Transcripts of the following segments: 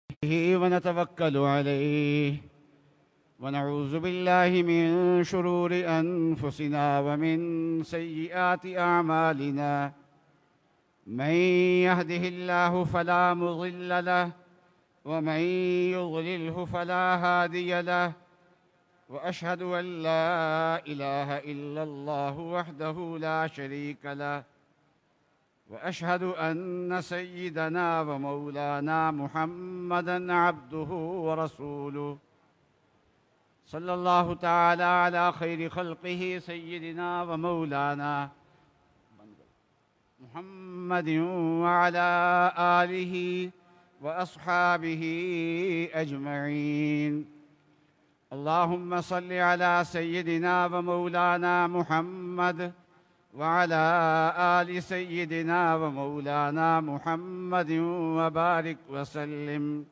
ونتوكل عليه ونعوذ بالله من شرور أنفسنا ومن سيئات أعمالنا من يهده الله فلا مضل له ومن يضلله فلا هادي له وأشهد أن لا إله إلا الله وحده لا شريك له وأشهد أن سيدنا ومولانا محمدًا عبده ورسوله صلى الله تعالى على خير خلقه سيدنا ومولانا محمد وعلى آله وأصحابه أجمعين. اللهم صل على سيدنا ومولانا محمد وعلى آل سيدنا ومولانا محمد وبارك وسلم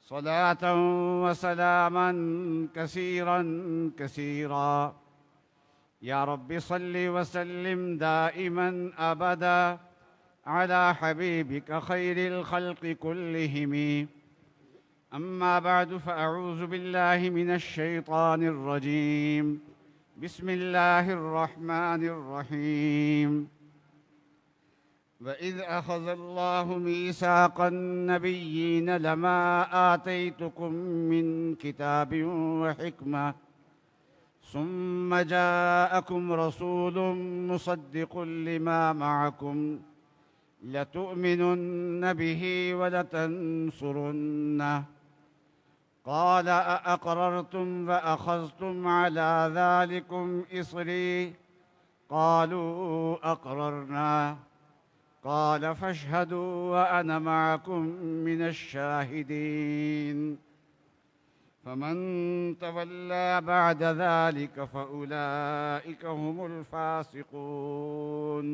صلاة وسلاما كثيرا كثيرا. يا رب صل وسلم دائما أبدا على حبيبك خير الخلق كلهم. أما بعد، فأعوذ بالله من الشيطان الرجيم. بسم الله الرحمن الرحيم. وإذ أخذ الله ميثاق النبيين لما آتيتكم من كتاب وحكمة ثم جاءكم رسول مصدق لما معكم لتؤمنن به ولتنصرنه قال أأقررتم وأخذتم على ذلكم إصري قالوا أقررنا قال فاشهدوا وأنا معكم من الشاهدين. فمن تولى بعد ذلك فأولئك هم الفاسقون.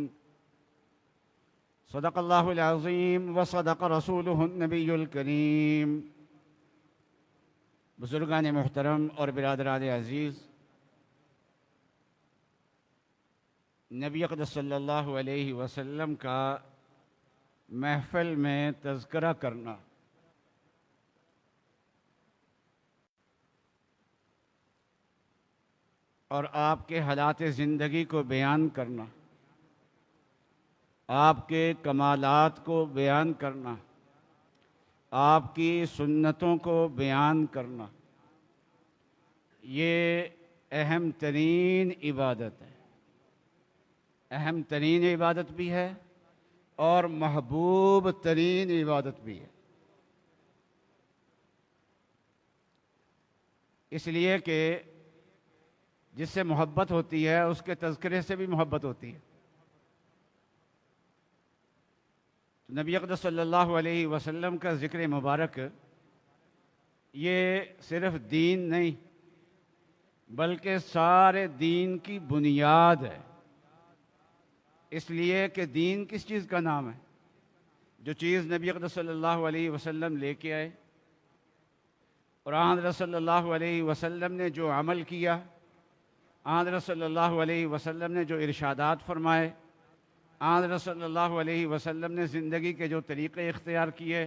صدق الله العظيم وصدق رسوله النبي الكريم. بزرگان محترم اور برادران عزیز، نبی اقدس صلی اللہ علیہ وسلم کا محفل میں تذکرہ کرنا اور آپ کے حالات زندگی کو بیان کرنا، آپ کے کمالات کو بیان کرنا، آپ کی سنتوں کو بیان کرنا، یہ اہم ترین عبادت ہے. اہم ترین عبادت بھی ہے اور محبوب ترین عبادت بھی ہے. اس لیے کہ جس سے محبت ہوتی ہے اس کے تذکرے سے بھی محبت ہوتی ہے. تو نبی اقدس صلی اللہ علیہ وسلم کا ذکر مبارک یہ صرف دین نہیں بلکہ سارے دین کی بنیاد ہے. اس لیے کہ دین کس چیز کا نام ہے؟ جو چیز نبی اقدس صلی اللہ علیہ وسلم لے کے آئے، اور حضرت صلی اللہ علیہ وسلم نے جو عمل کیا، حضرت صلی اللہ علیہ وسلم نے جو ارشادات فرمائے، حضرت صلی اللہ علیہ وسلم نے زندگی کے جو طریقے اختیار کیے،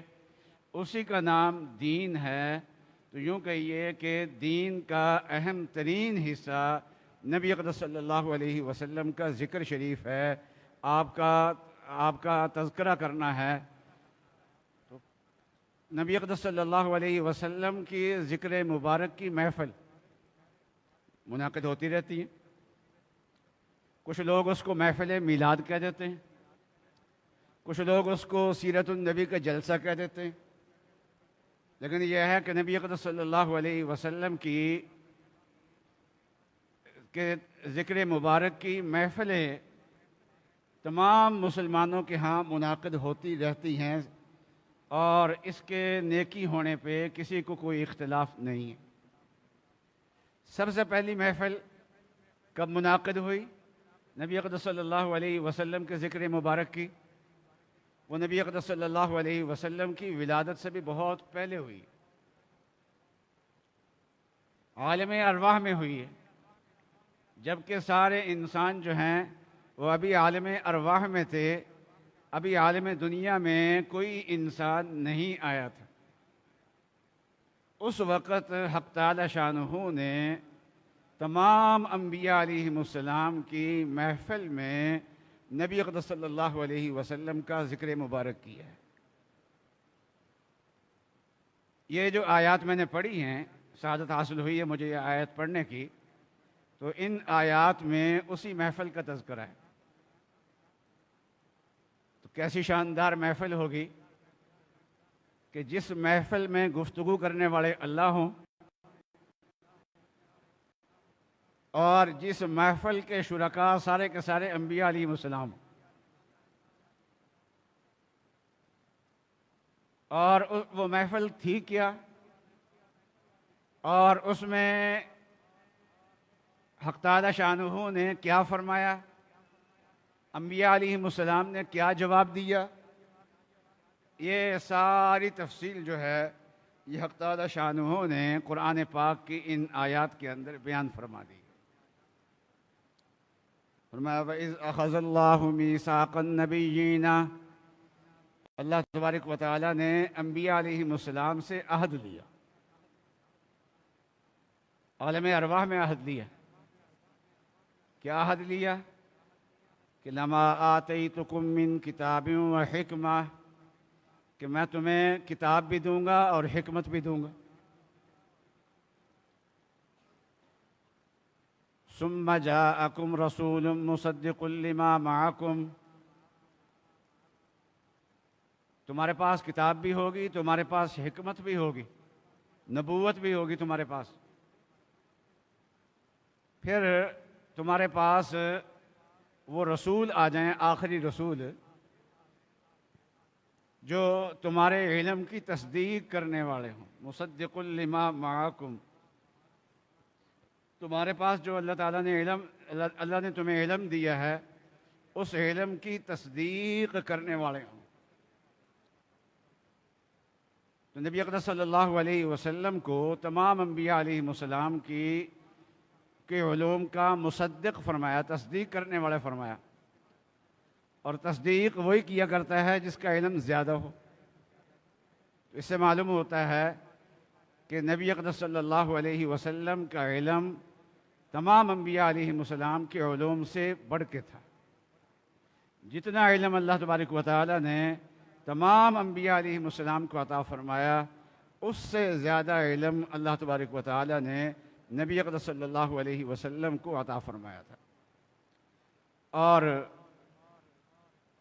اسی کا نام دین ہے. تو یوں کہیے کہ دین کا اہم ترین حصہ نبی اقدس صلی اللہ علیہ وسلم کا ذکر شریف ہے، آپ کا تذکرہ کرنا ہے. تو نبی اقدس صلی اللہ علیہ وسلم کی ذکر مبارک کی محفل منعقد ہوتی رہتی ہیں. کچھ لوگ اس کو محفل میلاد کہہ دیتے ہیں، کچھ لوگ اس کو سیرت النبی کا جلسہ کہہ دیتے ہیں. لیکن یہ ہے کہ نبی اقدس صلی اللہ علیہ وسلم کی ذکر مبارک کی محفلیں تمام مسلمانوں کے ہاں منعقد ہوتی رہتی ہیں، اور اس کے نیکی ہونے پہ کسی کو کوئی اختلاف نہیں ہے. سب سے پہلی محفل کب منعقد ہوئی نبی اقدس صلی اللہ علیہ وسلم کے ذکر مبارک کی؟ وہ نبی اقدس صلی اللہ علیہ وسلم کی ولادت سے بھی بہت پہلے ہوئی، عالم ارواح میں ہوئی ہے. جبکہ سارے انسان جو ہیں وہ ابھی عالم ارواح میں تھے، ابھی عالم دنیا میں کوئی انسان نہیں آیا تھا. اس وقت حق تعالی شانہ نے تمام انبیاء علیہم السلام کی محفل میں نبی اقدس صلی اللہ علیہ وسلم کا ذکر مبارک کیا ہے۔ یہ جو آیات میں نے پڑھی ہیں، سعادت حاصل ہوئی ہے مجھے یہ آیت پڑھنے کی، تو ان آیات میں اسی محفل کا تذکرہ ہے۔ تو کیسی شاندار محفل ہوگی کہ جس محفل میں گفتگو کرنے والے اللہ ہوں، اور جس محفل کے شرکاء سارے کے سارے انبیاء علیہ السلام، اور وہ محفل تھی کیا، اور اس میں حق تعالی شانہ نے کیا فرمایا، انبیاء علیہ السلام نے کیا جواب دیا، یہ ساری تفصیل جو ہے یہ حق تعالی شانہ نے قرآن پاک کی ان آیات کے اندر بیان فرما دی۔ فرمایا وَإِذْ أَخَذَ اللَّهُ مِيثَاقَ النَّبِيِّينَ، اللہ تبارک و تعالیٰ نے انبیاء علیہ السلام سے عہد لیا، عالم ارواح میں عہد لیا۔ کیا عہد لیا؟ کہ لما آتیتکم من کتاب و حکمہ، کہ میں تمہیں کتاب بھی دوں گا اور حکمت بھی دوں گا۔ ثم جاءکم رسول مصدق لما معکم، تمہارے پاس کتاب بھی ہوگی، تمہارے پاس حکمت بھی ہوگی، نبوت بھی ہوگی تمہارے پاس، پھر تمہارے پاس وہ رسول آ جائیں، آخری رسول، جو تمہارے علم کی تصدیق کرنے والے ہوں۔ مصدق لما معکم، تمہارے پاس جو اللہ تعالیٰ نے اللہ نے تمہیں علم دیا ہے، اس علم کی تصدیق کرنے والے ہوں۔ تو نبی اقدس صلی اللہ علیہ وسلم کو تمام انبیاء علیہ السلام کے علوم کا مصدق فرمایا، تصدیق کرنے والے فرمایا، اور تصدیق وہی کیا کرتا ہے جس کا علم زیادہ ہو۔ اس سے معلوم ہوتا ہے کہ نبی اقدس صلی اللہ علیہ وسلم کا علم تمام انبیاء علیہ السلام کے علوم سے بڑھ کے تھا۔ جتنا علم اللہ تبارک و تعالیٰ نے تمام انبیاء علیہ السلام کو عطا فرمایا، اس سے زیادہ علم اللہ تبارک و تعالیٰ نے نبی اقدس صلی اللہ علیہ وسلم کو عطا فرمایا تھا، اور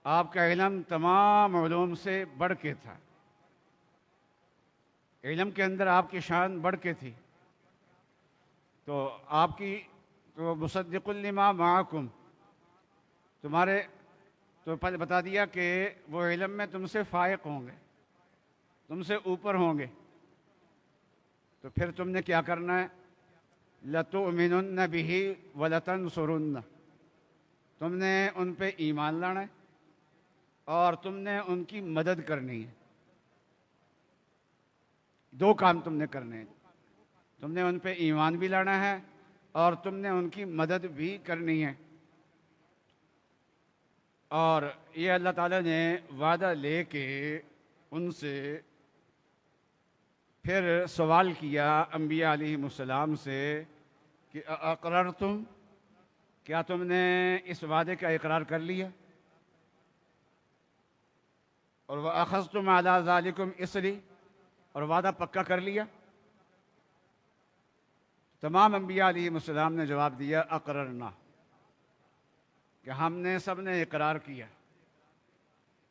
آپ کا علم تمام علوم سے بڑھ کے تھا۔ علم کے اندر آپ کی شان بڑھ کے تھی، تو آپ کی تو مصدق لما معکم، تمہارے تو پہلے بتا دیا کہ وہ علم میں تم سے فائق ہوں گے، تم سے اوپر ہوں گے، تو پھر تم نے کیا کرنا ہے؟ لَتُؤْمِنُنَّ بِهِ وَلَتَنْصُرُنَّ، تم نے ان پہ ایمان لانا ہے اور تم نے ان کی مدد کرنی ہے۔ دو کام تم نے کرنے ہیں، تم نے ان پہ ایمان بھی لانا ہے اور تم نے ان کی مدد بھی کرنی ہے۔ اور یہ اللہ تعالیٰ نے وعدہ لے کے ان سے پھر سوال کیا انبیاء علیہ السلام سے کہ اقررتم، کیا تم نے اس وعدے کا اقرار کر لیا؟ اور وَأَخَذْتُمْ عَلَىٰ ذَلِكُمْ إِصْرِي، اور وعدہ پکا کر لیا؟ تمام انبیاء علیہ السلام نے جواب دیا اقررنا، کہ ہم نے سب نے اقرار کیا۔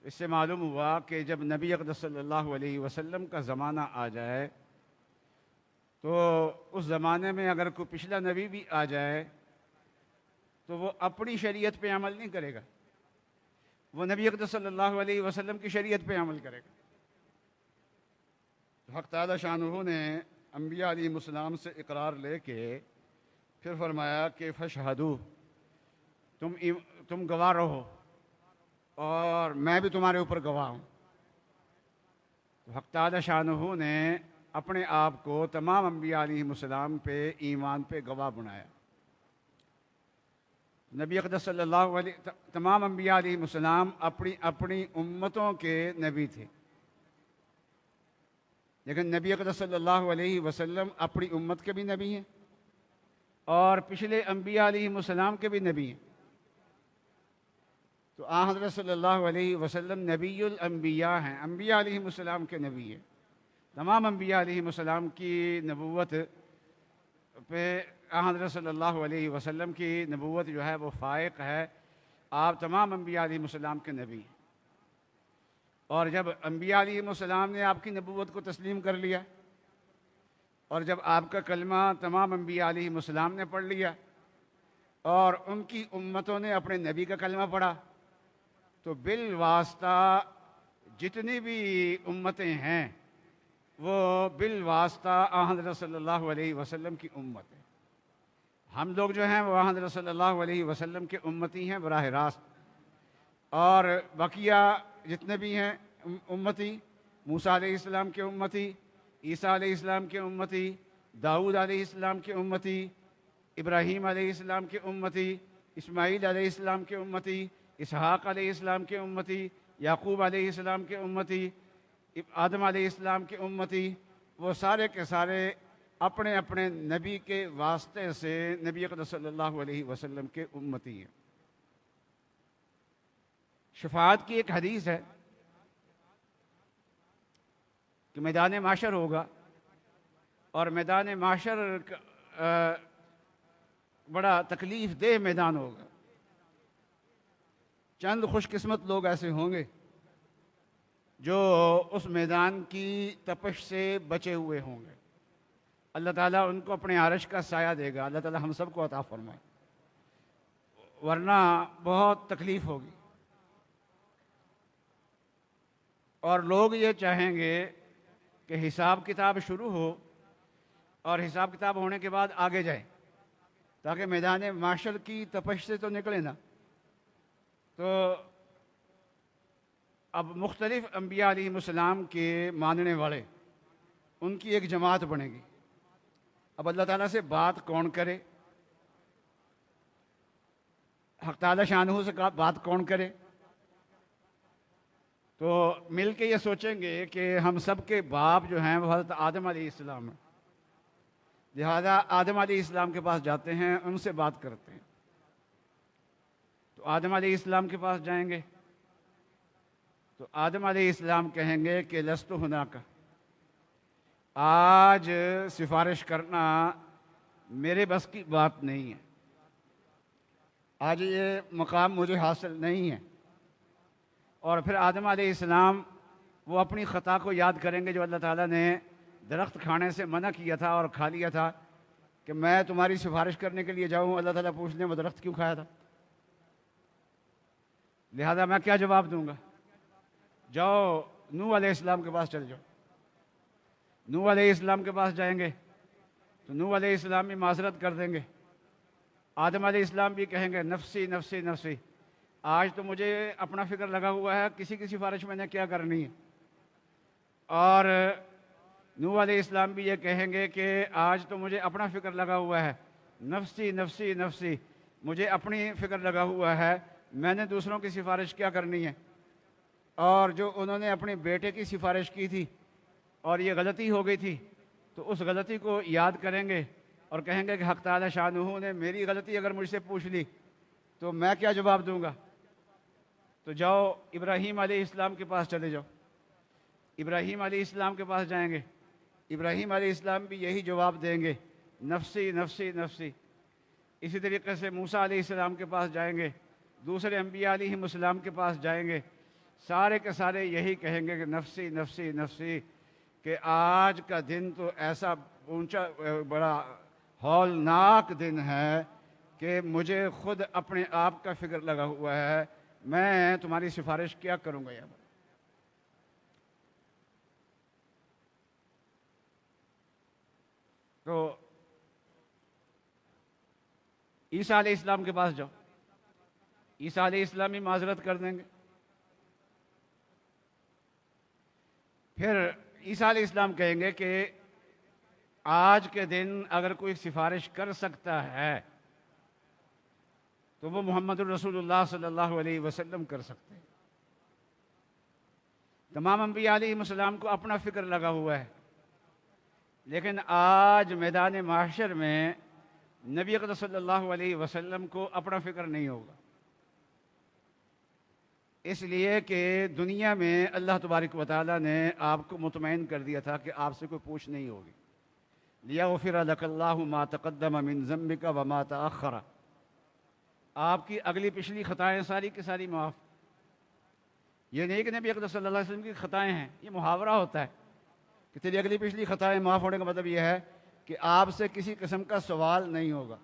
اس سے معلوم ہوا کہ جب نبی اقدس صلی اللہ علیہ وسلم کا زمانہ آ جائے تو اس زمانے میں اگر کوئی پچھلا نبی بھی آ جائے تو وہ اپنی شریعت پہ عمل نہیں کرے گا، وہ نبی اقدس صلی اللہ علیہ وسلم کی شریعت پہ عمل کرے گا۔ تو حق تعالی شانہ نے انبیاء علیہ السلام سے اقرار لے کے پھر فرمایا کہ فشہدو، تم گواہ رہو اور میں بھی تمہارے اوپر گواہ ہوں۔ تو حق تعالی شانہ نے اپنے آپ کو تمام انبیاء علیہ السلام پہ ایمان پہ گواہ بنایا۔ نبی اقدس صلی اللہ علیہ تمام انبیاء علیہ السلام اپنی امتوں کے نبی تھے، لیکن نبی اقدس صلی اللہ علیہ وسلم اپنی امت کے بھی نبی ہیں اور پچھلے انبیاء علیہ السلام کے بھی نبی ہیں۔ تو آن حضرت صلی اللہ علیہ وسلم نبی الانبیاء ہیں، انبیاء علیہ السلام کے نبی ہیں۔ تمام انبیاء علیہ السلام کی نبوت پہ آن حضرت صلی اللہ علیہ وسلم کی نبوت جو ہے وہ فائق ہے۔ آپ تمام انبیاء علیہ السلام کے نبی ہیں، اور جب انبیاء علیہ السلام نے آپ کی نبوت کو تسلیم کر لیا، اور جب آپ کا کلمہ تمام انبیاء علیہ السلام نے پڑھ لیا اور ان کی امتوں نے اپنے نبی کا کلمہ پڑھا، تو بالواسطہ جتنی بھی امتیں ہیں وہ بالواسطہ آن حضرت صلی اللہ علیہ وسلم کی امت ہے۔ ہم لوگ جو ہیں وہ آن حضرت صلی اللہ علیہ وسلم کے امتی ہیں براہ راست، اور بقیہ جتنے بھی ہیں امتی، موسیٰ علیہ السلام کے امتی، عیسیٰ علیہ السلام کے امتی، داؤد علیہ السلام کے امتی، ابراہیم علیہ السلام کے امتی، اسماعیل علیہ السلام کے امتی، اسحاق علیہ السلام کے امتی، یعقوب علیہ السلام کے امتی، آدم علیہ السلام کے امتی، وہ سارے کے سارے اپنے اپنے نبی کے واسطے سے نبی اقدس صلی اللہ علیہ وسلم کے امتی ہیں۔ شفاعت کی ایک حدیث ہے کہ میدان محشر ہوگا، اور میدان محشر بڑا تکلیف دہ میدان ہوگا۔ چند خوش قسمت لوگ ایسے ہوں گے جو اس میدان کی تپش سے بچے ہوئے ہوں گے۔ اللہ تعالیٰ ان کو اپنے عرش کا سایہ دے گا، اللہ تعالیٰ ہم سب کو عطا فرمائے، ورنہ بہت تکلیف ہوگی۔ اور لوگ یہ چاہیں گے کہ حساب کتاب شروع ہو، اور حساب کتاب ہونے کے بعد آگے جائے، تاکہ میدان معاشر کی تپش سے تو نکلے نا۔ تو اب مختلف انبیاء علیہ السلام کے ماننے والے، ان کی ایک جماعت بنے گی۔ اب اللہ تعالیٰ سے بات کون کرے؟ حق تعالیٰ شانہ سے بات کون کرے؟ تو مل کے یہ سوچیں گے کہ ہم سب کے باپ جو ہیں وہ حضرت آدم علیہ السلام ہیں، لہذا آدم علیہ السلام کے پاس جاتے ہیں، ان سے بات کرتے ہیں۔ تو آدم علیہ السلام کے پاس جائیں گے تو آدم علیہ السلام کہیں گے کہ لست ہناک، آج سفارش کرنا میرے بس کی بات نہیں ہے، آج یہ مقام مجھے حاصل نہیں ہے۔ اور پھر آدم علیہ السلام وہ اپنی خطا کو یاد کریں گے جو اللہ تعالیٰ نے درخت کھانے سے منع کیا تھا اور کھا لیا تھا، کہ میں تمہاری سفارش کرنے کے لیے جاؤں، اللہ تعالیٰ پوچھ لیں وہ درخت کیوں کھایا تھا؟ لہذا میں کیا جواب دوں گا؟ جاؤ نوح علیہ السلام کے پاس چل جاؤ۔ نوح علیہ السلام کے پاس جائیں گے تو نوح علیہ السلام بھی معذرت کر دیں گے، آدم علیہ السلام بھی کہیں گے نفسی نفسی نفسی، آج تو مجھے اپنا فکر لگا ہوا ہے، کسی کی سفارش میں نے کیا کرنی ہے۔ اور نوح علیہ السلام بھی یہ کہیں گے کہ آج تو مجھے اپنا فکر لگا ہوا ہے، نفسی نفسی نفسی، مجھے اپنی فکر لگا ہوا ہے، میں نے دوسروں کی سفارش کیا کرنی ہے۔ اور جو انہوں نے اپنے بیٹے کی سفارش کی تھی اور یہ غلطی ہو گئی تھی، تو اس غلطی کو یاد کریں گے اور کہیں گے کہ حق تعالی شانہ نے میری غلطی اگر مجھ سے پوچھ لی تو میں کیا جواب دوں گا؟ تو جاؤ ابراہیم علیہ السلام کے پاس چلے جاؤ۔ ابراہیم علیہ السلام کے پاس جائیں گے، ابراہیم علیہ السلام بھی یہی جواب دیں گے، نفسی نفسی نفسی۔ اسی طریقے سے موسیٰ علیہ السلام کے پاس جائیں گے، دوسرے انبیاء علیہ السلام کے پاس جائیں گے، سارے کے سارے یہی کہیں گے کہ نفسی نفسی نفسی، کہ آج کا دن تو ایسا اونچا بڑا ہولناک دن ہے کہ مجھے خود اپنے آپ کا فکر لگا ہوا ہے، میں تمہاری سفارش کیا کروں گا یہاں پر۔ تو عیسیٰ علیہ السلام کے پاس جاؤ، عیسیٰ علیہ السلام ہی معذرت کر دیں گے۔ پھر عیسیٰ علیہ السلام کہیں گے کہ آج کے دن اگر کوئی سفارش کر سکتا ہے تو وہ محمد الرسول اللہ صلی اللہ علیہ وسلم کر سکتے ہیں۔ تمام انبیاء علیہ السلام کو اپنا فکر لگا ہوا ہے، لیکن آج میدان محشر میں نبی اقدس صلی اللہ علیہ وسلم کو اپنا فکر نہیں ہوگا، اس لیے کہ دنیا میں اللہ تبارک و تعالیٰ نے آپ کو مطمئن کر دیا تھا کہ آپ سے کوئی پوچھ نہیں ہوگی۔ لِيَغْفِرَ لَكَ اللَّهُ مَا تَقَدَّمَ مِن ذَنبِكَ وَمَا تَأَخَّرَ، آپ کی اگلی پچھلی خطائیں ساری کی ساری معاف۔ یہ نہیں کہ نبی اقدس صلی اللہ علیہ وسلم کی خطائیں ہیں، یہ محاورہ ہوتا ہے کہ تیری اگلی پچھلی خطائیں معاف ہونے کا مطلب یہ ہے کہ آپ سے کسی قسم کا سوال نہیں ہوگا۔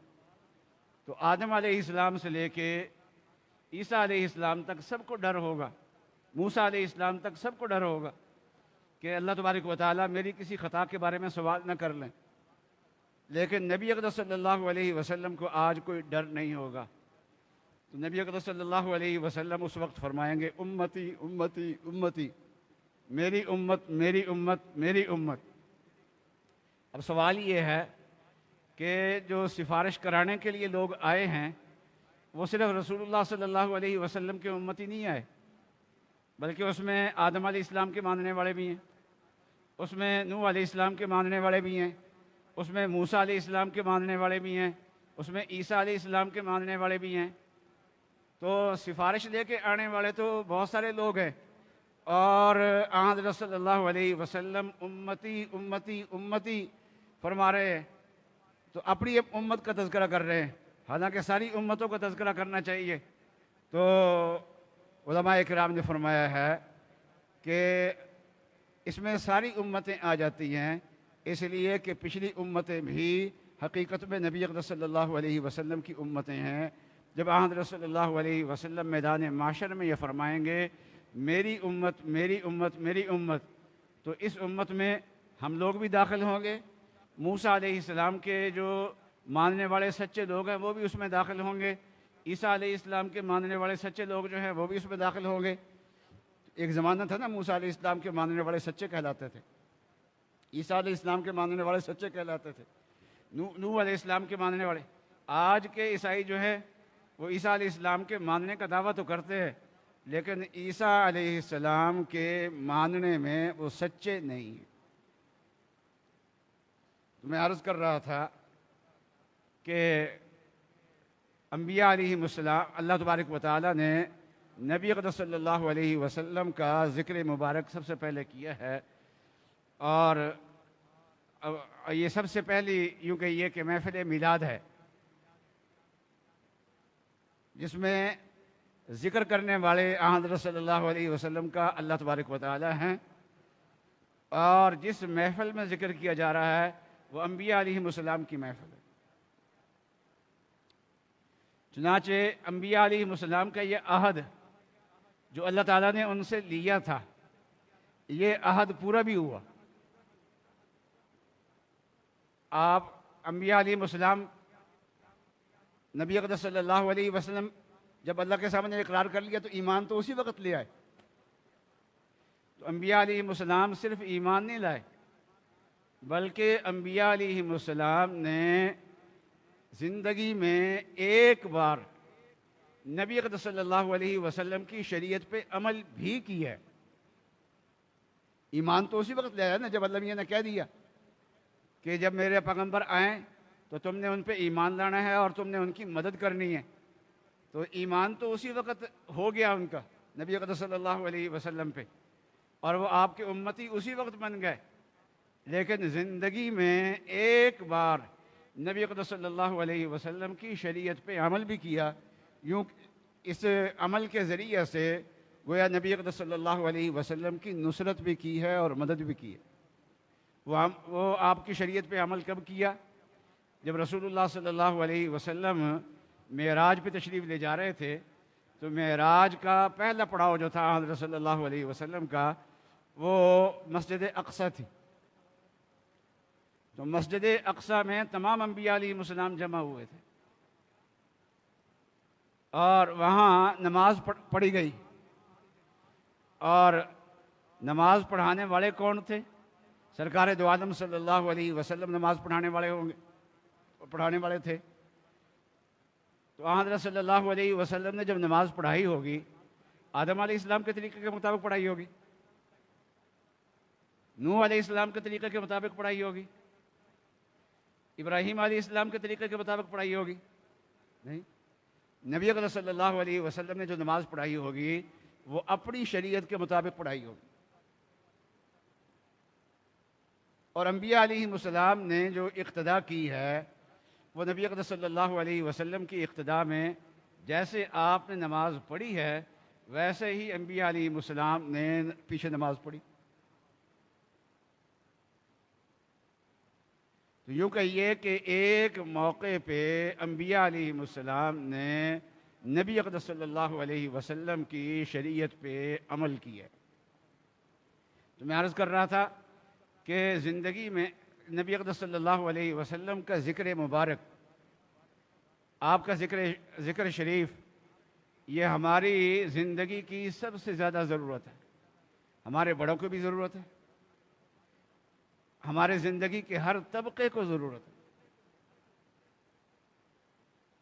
تو آدم علیہ السلام سے لے کے عیسیٰ علیہ السلام تک سب کو ڈر ہوگا، موسیٰ علیہ السلام تک سب کو ڈر ہوگا کہ اللہ تبارک و تعالیٰ میری کسی خطا کے بارے میں سوال نہ کر لیں۔ لیکن نبی اقدس صلی اللہ علیہ وسلم کو آج کوئی ڈر نہیں ہوگا۔ تو نبی اقدس صلی اللہ علیہ وسلم اس وقت فرمائیں گے امتی امتی امتی، میری امت میری امت میری امت۔ اب سوال یہ ہے کہ جو سفارش کرانے کے لیے لوگ آئے ہیں وہ صرف رسول اللہ صلی اللہ علیہ وسلم کے امتی نہیں آئے، بلکہ اس میں آدم علیہ السلام کے ماننے والے بھی ہیں، اس میں نوح علیہ السلام کے ماننے والے بھی ہیں، اس میں موسیٰ علیہ السلام کے ماننے والے بھی ہیں، اس میں عیسیٰ علیہ السلام کے ماننے والے بھی ہیں۔ تو سفارش لے کے آنے والے تو بہت سارے لوگ ہیں، اور حضرت صلی اللہ علیہ وسلم امتی امتی امتی فرما رہے ہیں، تو اپنی امت کا تذکرہ کر رہے ہیں، حالانکہ ساری امتوں کا تذکرہ کرنا چاہیے۔ تو علماء اکرام نے فرمایا ہے کہ اس میں ساری امتیں آ جاتی ہیں، اس لیے کہ پچھلی امتیں بھی حقیقت میں نبی اقدس صلی اللہ علیہ وسلم کی امتیں ہیں۔ جب حضرت صلی اللہ علیہ وسلم میدان معاشر میں یہ فرمائیں گے میری امت میری امت میری امت، تو اس امت میں ہم لوگ بھی داخل ہوں گے، موسیٰ علیہ السلام کے جو ماننے والے سچے لوگ ہیں وہ بھی اس میں داخل ہوں گے، عیسیٰ علیہ السلام کے ماننے والے سچے لوگ جو ہیں وہ بھی اس میں داخل ہوں گے۔ ایک زمانہ تھا نا موسیٰ علیہ السلام کے ماننے والے سچے کہلاتے تھے، عیسیٰ علیہ السلام کے ماننے والے سچے کہلاتے تھے، نوح علیہ السلام کے ماننے والے۔ آج کے عیسائی جو ہے وہ عیسیٰ علیہ السلام کے ماننے کا دعویٰ تو کرتے ہیں، لیکن عیسیٰ علیہ السلام کے ماننے میں وہ سچے نہیں ہیں۔ تو میں عرض کر رہا تھا کہ انبیاء علیہ السلام اللہ تبارک و تعالیٰ نے نبی اقدس صلی اللہ علیہ وسلم کا ذکر مبارک سب سے پہلے کیا ہے، اور یہ سب سے پہلی یوں کہیے کہ محفل میلاد ہے، جس میں ذکر کرنے والے حضرت صلی اللہ علیہ وسلم کا اللہ تبارک و تعالیٰ ہیں، اور جس محفل میں ذکر کیا جا رہا ہے وہ انبیاء علیہ السلام کی محفل ہے۔ چنانچہ انبیاء علیہ السلام کا یہ عہد جو اللہ تعالیٰ نے ان سے لیا تھا، یہ عہد پورا بھی ہوا۔ آپ انبیاء علیہ السلام نبی اقدس صلی اللہ علیہ وسلم جب اللہ کے سامنے اقرار کر لیا تو ایمان تو اسی وقت لے آئے۔ تو انبیاء علیہ السلام صرف ایمان نہیں لائے، بلکہ انبیاء علیہ السلام نے زندگی میں ایک بار نبی اقدس صلی اللہ علیہ وسلم کی شریعت پہ عمل بھی کیا ہے۔ ایمان تو اسی وقت لے آیا نا جب اللہ میاں نے کہہ دیا کہ جب میرے پیغمبر آئیں تو تم نے ان پہ ایمان لانا ہے اور تم نے ان کی مدد کرنی ہے۔ تو ایمان تو اسی وقت ہو گیا ان کا نبی اقدس صلی اللہ علیہ وسلم پہ، اور وہ آپ کے امتی اسی وقت بن گئے۔ لیکن زندگی میں ایک بار نبی اقدس صلی اللہ علیہ وسلم کی شریعت پہ عمل بھی کیا، یوں اس عمل کے ذریعے سے گویا نبی اقدس صلی اللہ علیہ وسلم کی نصرت بھی کی ہے اور مدد بھی کی ہے۔ وہ آپ کی شریعت پہ عمل کب کیا؟ جب رسول اللہ صلی اللہ علیہ وسلم معراج پہ تشریف لے جا رہے تھے، تو معراج کا پہلا پڑاؤ جو تھا حضرت صلی اللہ علیہ وسلم کا، وہ مسجد اقصی تھی۔ تو مسجد اقصی میں تمام انبیاء علیہ السلام جمع ہوئے تھے، اور وہاں نماز پڑھی گئی۔ اور نماز پڑھانے والے کون تھے؟ سرکار دو عالم صلی اللہ علیہ وسلم نماز پڑھانے والے پڑھانے والے تھے۔ تو حضرت صلی اللہ علیہ وسلم نے جب نماز پڑھائی ہوگی، آدم علیہ السلام کے طریقے کے مطابق پڑھائی ہوگی، نوح علیہ السلام کے طریقے کے مطابق پڑھائی ہوگی، ابراہیم علیہ السلام کے طریقے کے مطابق پڑھائی ہوگی؟ نہیں۔ نبی اکرم صلی اللہ علیہ وسلم نے جو نماز پڑھائی ہوگی وہ اپنی شریعت کے مطابق پڑھائی ہوگی، اور انبیاء علیہ السلام نے جو اقتداء کی ہے وہ نبی اکرم صلی اللہ علیہ وسلم کی اقتداء میں جیسے آپ نے نماز پڑھی ہے ویسے ہی انبیاء علیہ السلام نے پیچھے نماز پڑھی۔ تو یوں کہیے کہ ایک موقع پہ انبیاء علیہ السلام نے نبی اکرم صلی اللہ علیہ وسلم کی شریعت پہ عمل کیا۔ تو میں عرض کر رہا تھا کہ زندگی میں نبی اکرم صلی اللہ علیہ وسلم کا ذکر مبارک، آپ کا ذکر شریف، یہ ہماری زندگی کی سب سے زیادہ ضرورت ہے۔ ہمارے بڑوں کو بھی ضرورت ہے، ہمارے زندگی کے ہر طبقے کو ضرورت ہے،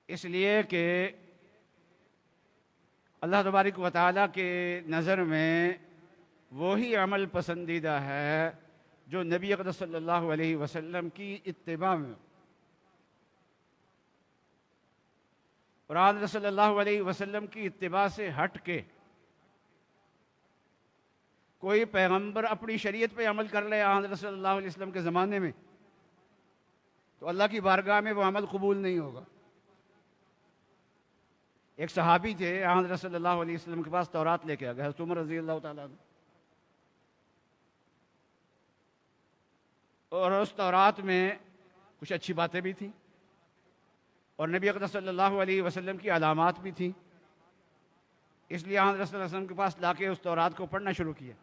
اس لیے کہ اللہ تبارک و تعالیٰ کے نظر میں وہی عمل پسندیدہ ہے جو نبی اکرم صلی اللہ علیہ وسلم کی اتباع میں، اور آن صلی اللہ علیہ وسلم کی اتباع سے ہٹ کے کوئی پیغمبر اپنی شریعت پہ عمل کر لے آن صلی اللہ علیہ وسلم کے زمانے میں تو اللہ کی بارگاہ میں وہ عمل قبول نہیں ہوگا۔ ایک صحابی تھے، آن صلی اللہ علیہ وسلم کے پاس تورات لے کے آ گئے، حضرت عمر رضی اللہ تعالیٰ عنہ، اور اس تورات میں کچھ اچھی باتیں بھی تھیں اور نبی اکرم صلی اللہ علیہ وسلم کی علامات بھی تھیں، اس لیے آن صلی اللہ علیہ وسلم کے پاس لا کے اس تورات کو پڑھنا شروع کیا۔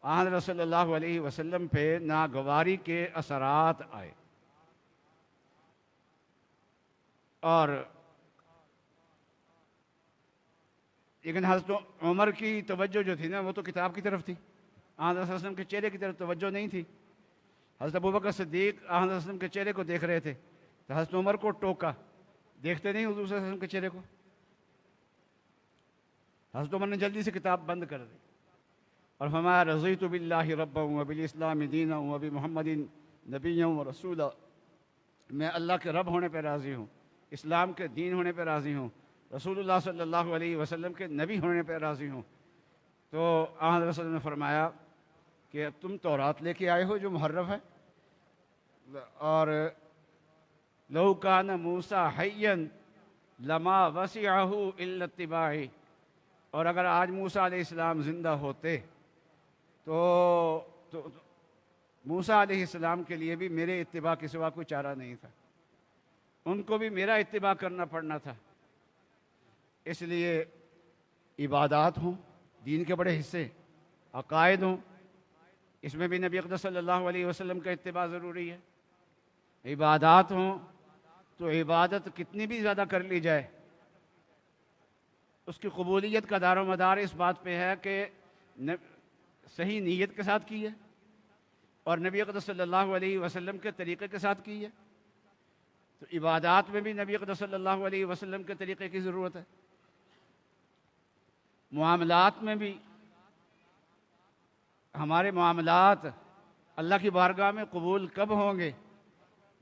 آن صلی اللہ علیہ وسلم پہ ناگواری کے اثرات آئے، اور لیکن حضرت عمر کی توجہ جو تھی نا وہ تو کتاب کی طرف تھی، آن صلی اللہ علیہ وسلم کے چہرے کی طرف توجہ نہیں تھی۔ حضرت ابوبکر صدیق آن صلی اللہ علیہ وسلم کے چہرے کو دیکھ رہے تھے تو حضرت عمر کو ٹوکا، دیکھتے نہیں حضور صلی اللہ علیہ وسلم کے چہرے کو۔ حضرت عمر نے جلدی سے کتاب بند کر دی اور فرمایا رضیت باللہ ربا وبالاسلام دینا وبمحمد نبیا ورسولا، میں اللہ کے رب ہونے پہ راضی ہوں، اسلام کے دین ہونے پہ راضی ہوں، رسول اللہ صلی اللہ علیہ وسلم کے نبی ہونے پہ راضی ہوں۔ تو آن صلی اللہ علیہ وسلم نے فرمایا کہ تم تورات لے کے آئے ہو جو محرف ہے، اور لو کان موسیٰ حیا لما وسعہ الا اتباعی، اور اگر آج موسیٰ علیہ السلام زندہ ہوتے تو موسیٰ علیہ السلام کے لیے بھی میرے اتباع کے سوا کوئی چارہ نہیں تھا، ان کو بھی میرا اتباع کرنا پڑنا تھا۔ اس لیے عبادات ہوں، دین کے بڑے حصے، عقائد ہوں، اس میں بھی نبی اکرم صلی اللہ علیہ وسلم کا اتباع ضروری ہے۔ عبادات ہوں تو عبادت کتنی بھی زیادہ کر لی جائے اس کی قبولیت کا دار و مدار اس بات پہ ہے کہ صحیح نیت کے ساتھ کی ہے اور نبی اکرم صلی اللہ علیہ وسلم کے طریقے کے ساتھ کی ہے۔ تو عبادات میں بھی نبی اکرم صلی اللہ علیہ وسلم کے طریقے کی ضرورت ہے، معاملات میں بھی۔ ہمارے معاملات اللہ کی بارگاہ میں قبول کب ہوں گے؟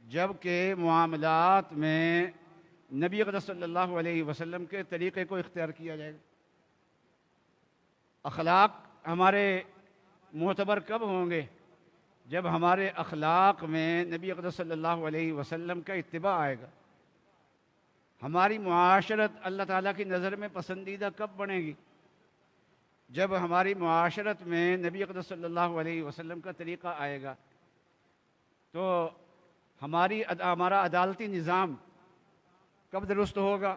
جب کہ معاملات میں نبی اکرم صلی اللہ علیہ وسلم کے طریقے کو اختیار کیا جائے گا۔ اخلاق ہمارے معتبر کب ہوں گے؟ جب ہمارے اخلاق میں نبی اکرم صلی اللہ علیہ وسلم کا اتباع آئے گا۔ ہماری معاشرت اللہ تعالیٰ کی نظر میں پسندیدہ کب بنے گی؟ جب ہماری معاشرت میں نبی اکرم صلی اللہ علیہ وسلم کا طریقہ آئے گا۔ تو ہمارا عدالتی نظام کب درست ہوگا؟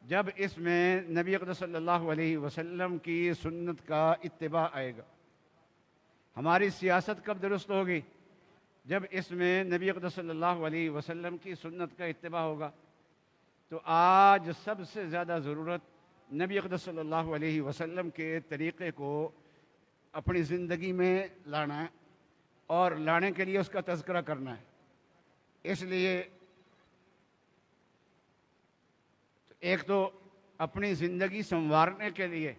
جب اس میں نبی اکرم صلی اللہ علیہ وسلم کی سنت کا اتباع آئے گا۔ ہماری سیاست کب درست ہوگی؟ جب اس میں نبی اکرم صلی اللہ علیہ وسلم کی سنت کا اتباع ہوگا۔ تو آج سب سے زیادہ ضرورت نبی اکرم صلی اللہ علیہ وسلم کے طریقے کو اپنی زندگی میں لانا ہے، اور لانے کے لیے اس کا تذکرہ کرنا ہے۔ اس لیے ایک تو اپنی زندگی سنوارنے کے لیے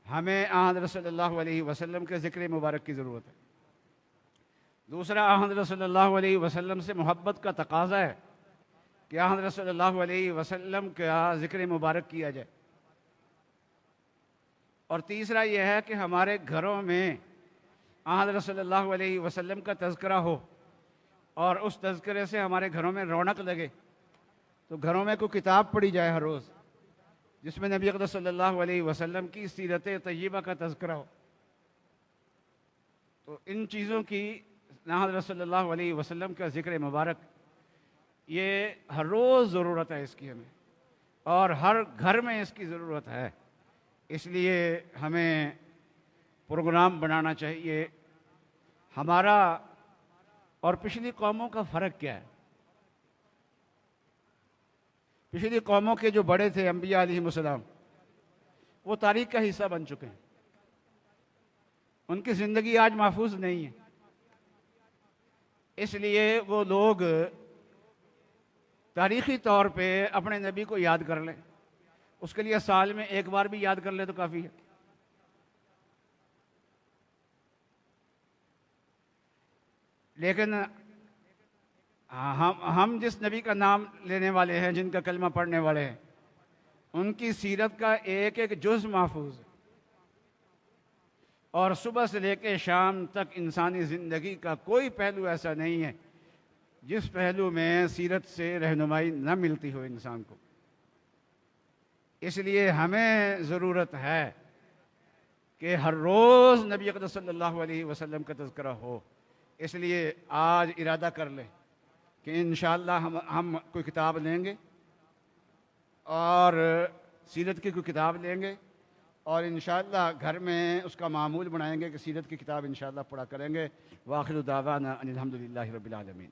ہمیں آن صلی اللہ علیہ وسلم کے ذکر مبارک کی ضرورت ہے۔ دوسرا حضرت صلی اللہ علیہ وسلم سے محبت کا تقاضا ہے کہ حضرت صلی اللہ علیہ وسلم کا ذکر مبارک کیا جائے. اور تیسرا یہ ہے کہ ہمارے گھروں میں حضرت صلی اللہ علیہ وسلم کا تذکرہ ہو اور اس تذکرے سے ہمارے گھروں میں رونق لگے. تو گھروں میں کوئی کتاب پڑھی جائے ہر روز جس میں نبی اقدس صلی اللہ علیہ وسلم کی سیرت طیبہ کا تذکرہ ہو. تو ان چیزوں کی حضرت صلی اللہ علیہ وسلم کا ذکر مبارک یہ ہر روز ضرورت ہے اس کی ہمیں، اور ہر گھر میں اس کی ضرورت ہے. اس لیے ہمیں پروگرام بنانا چاہیے. ہمارا اور پچھلی قوموں کا فرق کیا ہے؟ پچھلی قوموں کے جو بڑے تھے انبیاء علیہ السلام، وہ تاریخ کا حصہ بن چکے ہیں. ان کی زندگی آج محفوظ نہیں ہے. اس لیے وہ لوگ تاریخی طور پہ اپنے نبی کو یاد کر لیں. اس کے لیے سال میں ایک بار بھی یاد کر لیں تو کافی ہے. لیکن ہم جس نبی کا نام لینے والے ہیں، جن کا کلمہ پڑھنے والے ہیں، ان کی سیرت کا ایک ایک جز محفوظ ہے. اور صبح سے لے کے شام تک انسانی زندگی کا کوئی پہلو ایسا نہیں ہے جس پہلو میں سیرت سے رہنمائی نہ ملتی ہو انسان کو. اس لیے ہمیں ضرورت ہے کہ ہر روز نبی اقدس صلی اللہ علیہ وسلم کا تذکرہ ہو. اس لیے آج ارادہ کر لیں کہ انشاءاللہ ہم کوئی کتاب لیں گے اور سیرت کی کوئی کتاب لیں گے، اور انشاءاللہ گھر میں اس کا معمول بنائیں گے کہ سیرت کی کتاب انشاءاللہ پڑھا کریں گے. وآخر دعوانا ان الحمدللہ رب العالمین.